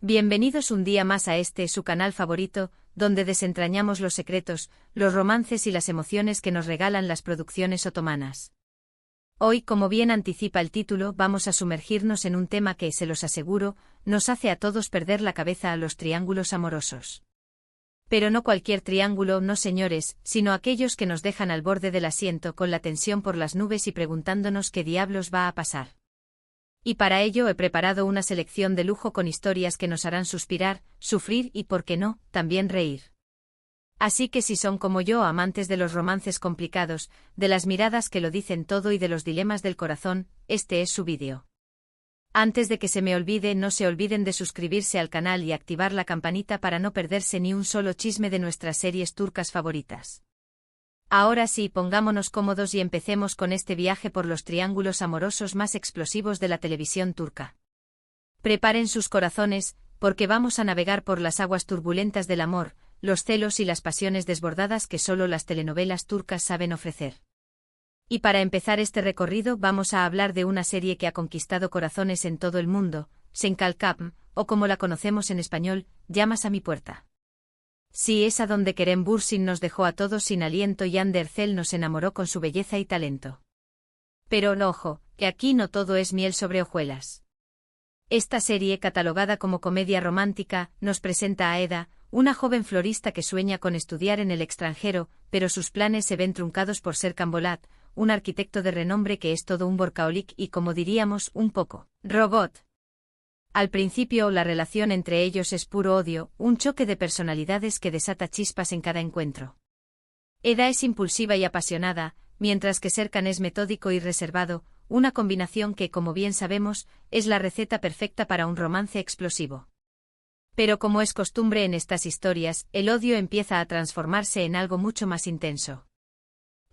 Bienvenidos un día más a su canal favorito, donde desentrañamos los secretos, los romances y las emociones que nos regalan las producciones otomanas. Hoy, como bien anticipa el título, vamos a sumergirnos en un tema que, se los aseguro, nos hace a todos perder la cabeza: a los triángulos amorosos. Pero no cualquier triángulo, no señores, sino aquellos que nos dejan al borde del asiento con la tensión por las nubes y preguntándonos qué diablos va a pasar. Y para ello he preparado una selección de lujo con historias que nos harán suspirar, sufrir y, por qué no, también reír. Así que si son como yo, amantes de los romances complicados, de las miradas que lo dicen todo y de los dilemas del corazón, este es su vídeo. Antes de que se me olvide, no se olviden de suscribirse al canal y activar la campanita para no perderse ni un solo chisme de nuestras series turcas favoritas. Ahora sí, pongámonos cómodos y empecemos con este viaje por los triángulos amorosos más explosivos de la televisión turca. Preparen sus corazones, porque vamos a navegar por las aguas turbulentas del amor, los celos y las pasiones desbordadas que solo las telenovelas turcas saben ofrecer. Y para empezar este recorrido vamos a hablar de una serie que ha conquistado corazones en todo el mundo, Senkalkapm, o como la conocemos en español, Llamas a mi puerta. Sí, es a donde Kerem Bürsin nos dejó a todos sin aliento y Hande Erçel nos enamoró con su belleza y talento. Pero ojo, que aquí no todo es miel sobre hojuelas. Esta serie, catalogada como comedia romántica, nos presenta a Eda, una joven florista que sueña con estudiar en el extranjero, pero sus planes se ven truncados por Serkan Bolat, un arquitecto de renombre que es todo un workaholic y, como diríamos, un poco robot. Al principio la relación entre ellos es puro odio, un choque de personalidades que desata chispas en cada encuentro. Eda es impulsiva y apasionada, mientras que Serkan es metódico y reservado, una combinación que, como bien sabemos, es la receta perfecta para un romance explosivo. Pero como es costumbre en estas historias, el odio empieza a transformarse en algo mucho más intenso.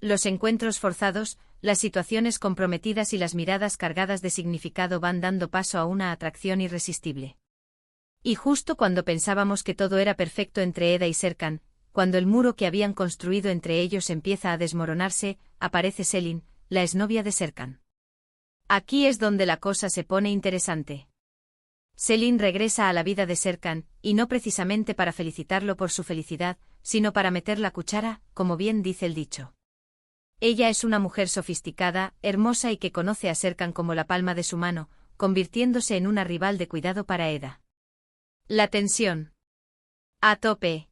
Los encuentros forzados, las situaciones comprometidas y las miradas cargadas de significado van dando paso a una atracción irresistible. Y justo cuando pensábamos que todo era perfecto entre Eda y Serkan, cuando el muro que habían construido entre ellos empieza a desmoronarse, aparece Selin, la exnovia de Serkan. Aquí es donde la cosa se pone interesante. Selin regresa a la vida de Serkan, y no precisamente para felicitarlo por su felicidad, sino para meter la cuchara, como bien dice el dicho. Ella es una mujer sofisticada, hermosa y que conoce a Serkan como la palma de su mano, convirtiéndose en una rival de cuidado para Eda. La tensión. A tope.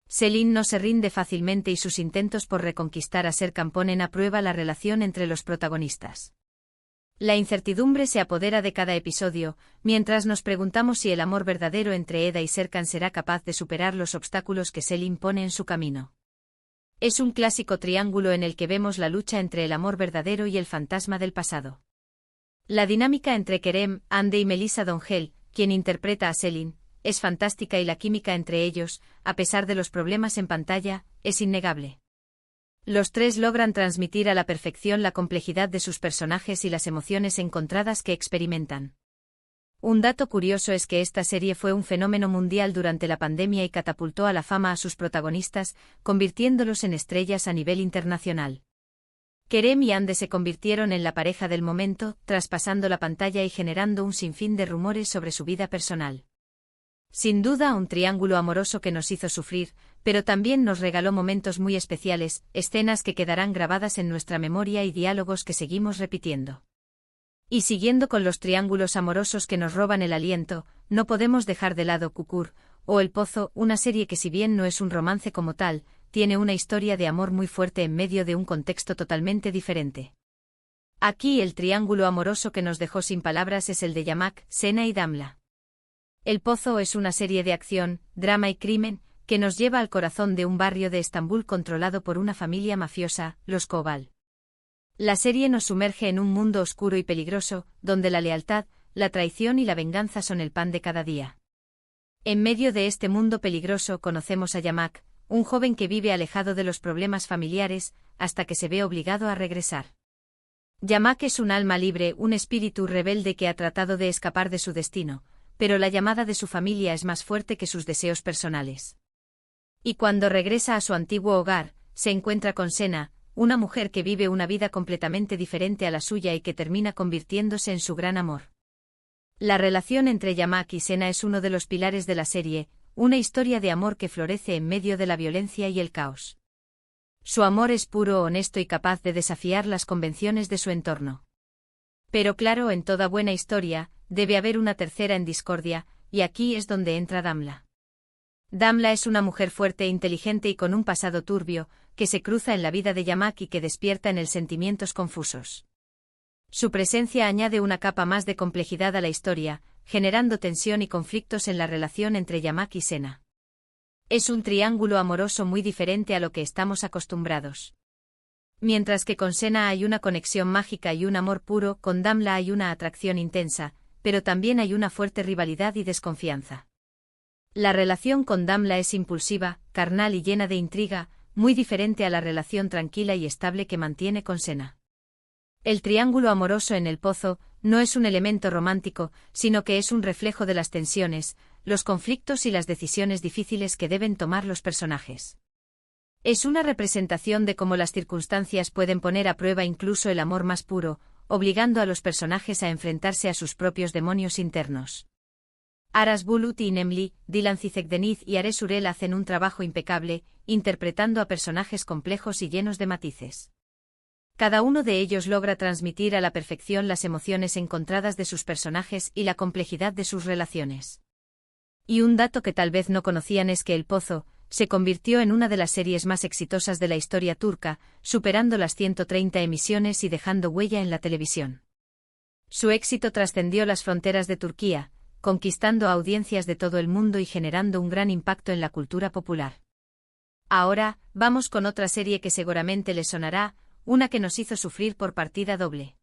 Selin no se rinde fácilmente y sus intentos por reconquistar a Serkan ponen a prueba la relación entre los protagonistas. La incertidumbre se apodera de cada episodio, mientras nos preguntamos si el amor verdadero entre Eda y Serkan será capaz de superar los obstáculos que Selin pone en su camino. Es un clásico triángulo en el que vemos la lucha entre el amor verdadero y el fantasma del pasado. La dinámica entre Kerem, Hande y Melisa Dongel, quien interpreta a Selin, es fantástica y la química entre ellos, a pesar de los problemas en pantalla, es innegable. Los tres logran transmitir a la perfección la complejidad de sus personajes y las emociones encontradas que experimentan. Un dato curioso es que esta serie fue un fenómeno mundial durante la pandemia y catapultó a la fama a sus protagonistas, convirtiéndolos en estrellas a nivel internacional. Kerem y Hande se convirtieron en la pareja del momento, traspasando la pantalla y generando un sinfín de rumores sobre su vida personal. Sin duda un triángulo amoroso que nos hizo sufrir, pero también nos regaló momentos muy especiales, escenas que quedarán grabadas en nuestra memoria y diálogos que seguimos repitiendo. Y siguiendo con los triángulos amorosos que nos roban el aliento, no podemos dejar de lado Kukur, o El Pozo, una serie que si bien no es un romance como tal, tiene una historia de amor muy fuerte en medio de un contexto totalmente diferente. Aquí el triángulo amoroso que nos dejó sin palabras es el de Yamak, Sena y Damla. El Pozo es una serie de acción, drama y crimen, que nos lleva al corazón de un barrio de Estambul controlado por una familia mafiosa, los Koval. La serie nos sumerge en un mundo oscuro y peligroso, donde la lealtad, la traición y la venganza son el pan de cada día. En medio de este mundo peligroso conocemos a Yamak, un joven que vive alejado de los problemas familiares, hasta que se ve obligado a regresar. Yamak es un alma libre, un espíritu rebelde que ha tratado de escapar de su destino, pero la llamada de su familia es más fuerte que sus deseos personales. Y cuando regresa a su antiguo hogar, se encuentra con Sena, una mujer que vive una vida completamente diferente a la suya y que termina convirtiéndose en su gran amor. La relación entre Yamak y Sena es uno de los pilares de la serie, una historia de amor que florece en medio de la violencia y el caos. Su amor es puro, honesto y capaz de desafiar las convenciones de su entorno. Pero claro, en toda buena historia, debe haber una tercera en discordia, y aquí es donde entra Damla. Damla es una mujer fuerte, inteligente y con un pasado turbio, que se cruza en la vida de Yamak y que despierta en él sentimientos confusos. Su presencia añade una capa más de complejidad a la historia, generando tensión y conflictos en la relación entre Yamak y Sena. Es un triángulo amoroso muy diferente a lo que estamos acostumbrados. Mientras que con Sena hay una conexión mágica y un amor puro, con Damla hay una atracción intensa, pero también hay una fuerte rivalidad y desconfianza. La relación con Damla es impulsiva, carnal y llena de intriga, muy diferente a la relación tranquila y estable que mantiene con Sena. El triángulo amoroso en el pozo no es un elemento romántico, sino que es un reflejo de las tensiones, los conflictos y las decisiones difíciles que deben tomar los personajes. Es una representación de cómo las circunstancias pueden poner a prueba incluso el amor más puro, obligando a los personajes a enfrentarse a sus propios demonios internos. Aras Bulut y Nemli, Dylan Cizekdeniz y Ares Urel hacen un trabajo impecable, interpretando a personajes complejos y llenos de matices. Cada uno de ellos logra transmitir a la perfección las emociones encontradas de sus personajes y la complejidad de sus relaciones. Y un dato que tal vez no conocían es que El Pozo se convirtió en una de las series más exitosas de la historia turca, superando las 130 emisiones y dejando huella en la televisión. Su éxito trascendió las fronteras de Turquía, conquistando a audiencias de todo el mundo y generando un gran impacto en la cultura popular. Ahora, vamos con otra serie que seguramente les sonará, una que nos hizo sufrir por partida doble.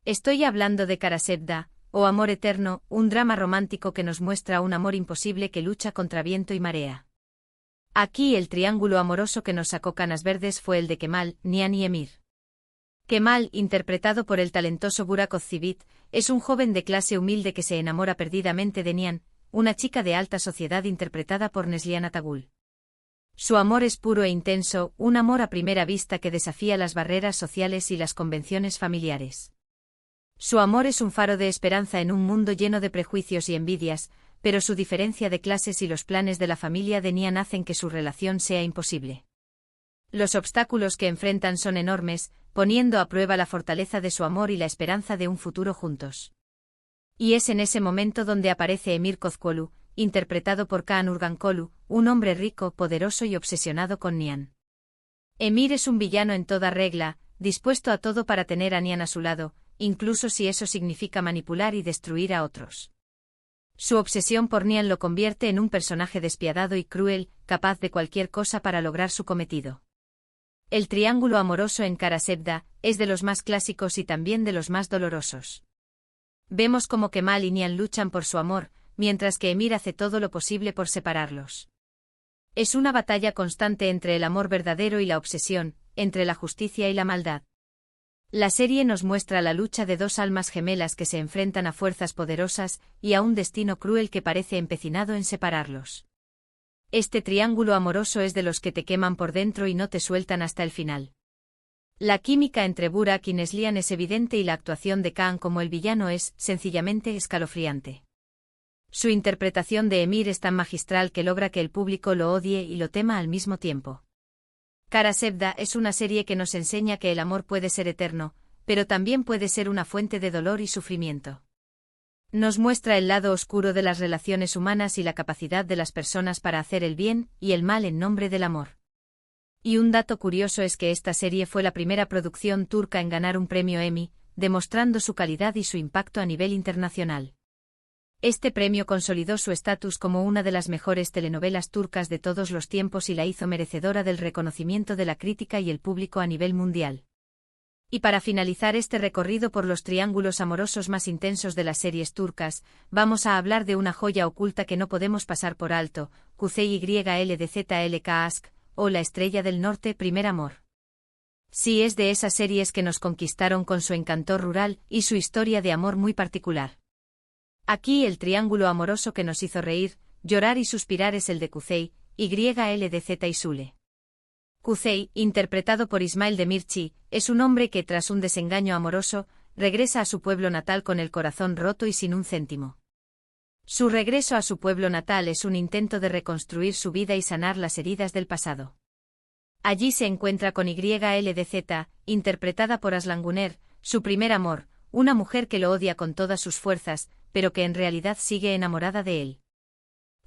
Estoy hablando de Karasevda, o Amor Eterno, un drama romántico que nos muestra un amor imposible que lucha contra viento y marea. Aquí el triángulo amoroso que nos sacó canas verdes fue el de Kemal, Nihan y Emir. Kemal, interpretado por el talentoso Burak Özçivit, es un joven de clase humilde que se enamora perdidamente de Nihan, una chica de alta sociedad interpretada por Neslihan Atagul. Su amor es puro e intenso, un amor a primera vista que desafía las barreras sociales y las convenciones familiares. Su amor es un faro de esperanza en un mundo lleno de prejuicios y envidias, pero su diferencia de clases y los planes de la familia de Nihan hacen que su relación sea imposible. Los obstáculos que enfrentan son enormes, poniendo a prueba la fortaleza de su amor y la esperanza de un futuro juntos. Y es en ese momento donde aparece Emir Kozkolu, interpretado por Kaan Urgankolu, un hombre rico, poderoso y obsesionado con Nihan. Emir es un villano en toda regla, dispuesto a todo para tener a Nihan a su lado, incluso si eso significa manipular y destruir a otros. Su obsesión por Nihan lo convierte en un personaje despiadado y cruel, capaz de cualquier cosa para lograr su cometido. El triángulo amoroso en Karasevda es de los más clásicos y también de los más dolorosos. Vemos cómo Kemal y Nihan luchan por su amor, mientras que Emir hace todo lo posible por separarlos. Es una batalla constante entre el amor verdadero y la obsesión, entre la justicia y la maldad. La serie nos muestra la lucha de dos almas gemelas que se enfrentan a fuerzas poderosas y a un destino cruel que parece empecinado en separarlos. Este triángulo amoroso es de los que te queman por dentro y no te sueltan hasta el final. La química entre Burak y Neslihan es evidente y la actuación de Kaan como el villano es, sencillamente, escalofriante. Su interpretación de Emir es tan magistral que logra que el público lo odie y lo tema al mismo tiempo. Karasevda es una serie que nos enseña que el amor puede ser eterno, pero también puede ser una fuente de dolor y sufrimiento. Nos muestra el lado oscuro de las relaciones humanas y la capacidad de las personas para hacer el bien y el mal en nombre del amor. Y un dato curioso es que esta serie fue la primera producción turca en ganar un premio Emmy, demostrando su calidad y su impacto a nivel internacional. Este premio consolidó su estatus como una de las mejores telenovelas turcas de todos los tiempos y la hizo merecedora del reconocimiento de la crítica y el público a nivel mundial. Y para finalizar este recorrido por los triángulos amorosos más intensos de las series turcas, vamos a hablar de una joya oculta que no podemos pasar por alto, Kuzey YLDZLK Aşk, o La Estrella del Norte, Primer Amor. Sí, es de esas series que nos conquistaron con su encanto rural y su historia de amor muy particular. Aquí el triángulo amoroso que nos hizo reír, llorar y suspirar es el de Kuzey, YLDZ y Sule. Kuzey, interpretado por Ismail Demirci, es un hombre que tras un desengaño amoroso, regresa a su pueblo natal con el corazón roto y sin un céntimo. Su regreso a su pueblo natal es un intento de reconstruir su vida y sanar las heridas del pasado. Allí se encuentra con YLDZ, interpretada por Aslan Gunner, su primer amor, una mujer que lo odia con todas sus fuerzas, pero que en realidad sigue enamorada de él.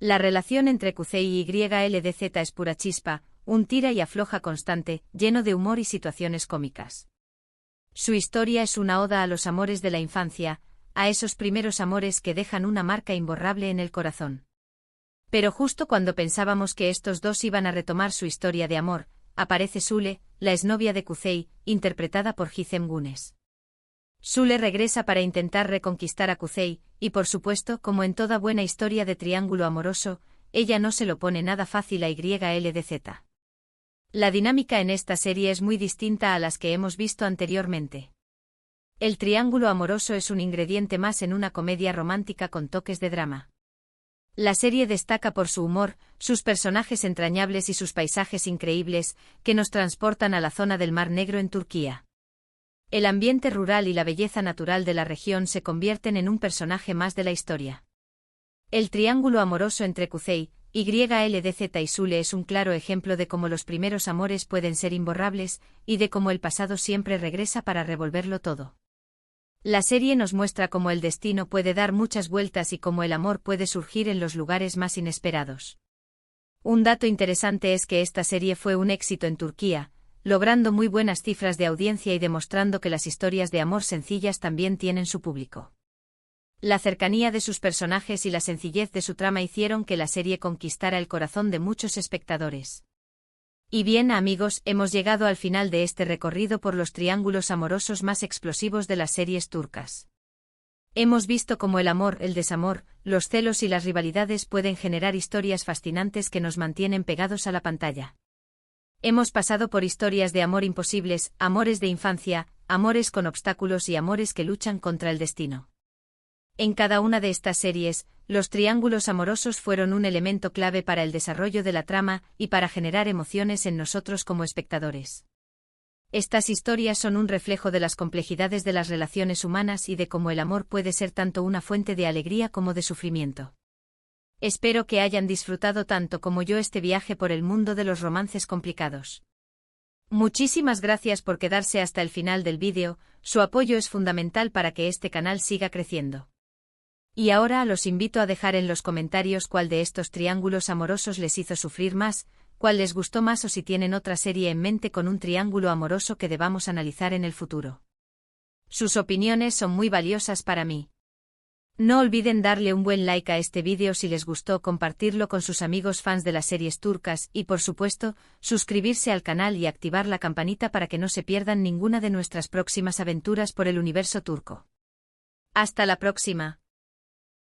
La relación entre Kuzey y YLDZ es pura chispa, un tira y afloja constante, lleno de humor y situaciones cómicas. Su historia es una oda a los amores de la infancia, a esos primeros amores que dejan una marca imborrable en el corazón. Pero justo cuando pensábamos que estos dos iban a retomar su historia de amor, aparece Sule, la exnovia de Kuzey, interpretada por Hicem Gunes. Sule regresa para intentar reconquistar a Kuzey, y por supuesto, como en toda buena historia de triángulo amoroso, ella no se lo pone nada fácil a YLDZ. La dinámica en esta serie es muy distinta a las que hemos visto anteriormente. El triángulo amoroso es un ingrediente más en una comedia romántica con toques de drama. La serie destaca por su humor, sus personajes entrañables y sus paisajes increíbles, que nos transportan a la zona del Mar Negro en Turquía. El ambiente rural y la belleza natural de la región se convierten en un personaje más de la historia. El triángulo amoroso entre Kuzey, YLDZ y Sule es un claro ejemplo de cómo los primeros amores pueden ser imborrables, y de cómo el pasado siempre regresa para revolverlo todo. La serie nos muestra cómo el destino puede dar muchas vueltas y cómo el amor puede surgir en los lugares más inesperados. Un dato interesante es que esta serie fue un éxito en Turquía, logrando muy buenas cifras de audiencia y demostrando que las historias de amor sencillas también tienen su público. La cercanía de sus personajes y la sencillez de su trama hicieron que la serie conquistara el corazón de muchos espectadores. Y bien, amigos, hemos llegado al final de este recorrido por los triángulos amorosos más explosivos de las series turcas. Hemos visto cómo el amor, el desamor, los celos y las rivalidades pueden generar historias fascinantes que nos mantienen pegados a la pantalla. Hemos pasado por historias de amor imposibles, amores de infancia, amores con obstáculos y amores que luchan contra el destino. En cada una de estas series, los triángulos amorosos fueron un elemento clave para el desarrollo de la trama y para generar emociones en nosotros como espectadores. Estas historias son un reflejo de las complejidades de las relaciones humanas y de cómo el amor puede ser tanto una fuente de alegría como de sufrimiento. Espero que hayan disfrutado tanto como yo este viaje por el mundo de los romances complicados. Muchísimas gracias por quedarse hasta el final del vídeo, su apoyo es fundamental para que este canal siga creciendo. Y ahora los invito a dejar en los comentarios cuál de estos triángulos amorosos les hizo sufrir más, cuál les gustó más o si tienen otra serie en mente con un triángulo amoroso que debamos analizar en el futuro. Sus opiniones son muy valiosas para mí. No olviden darle un buen like a este vídeo si les gustó, compartirlo con sus amigos fans de las series turcas y, por supuesto, suscribirse al canal y activar la campanita para que no se pierdan ninguna de nuestras próximas aventuras por el universo turco. Hasta la próxima.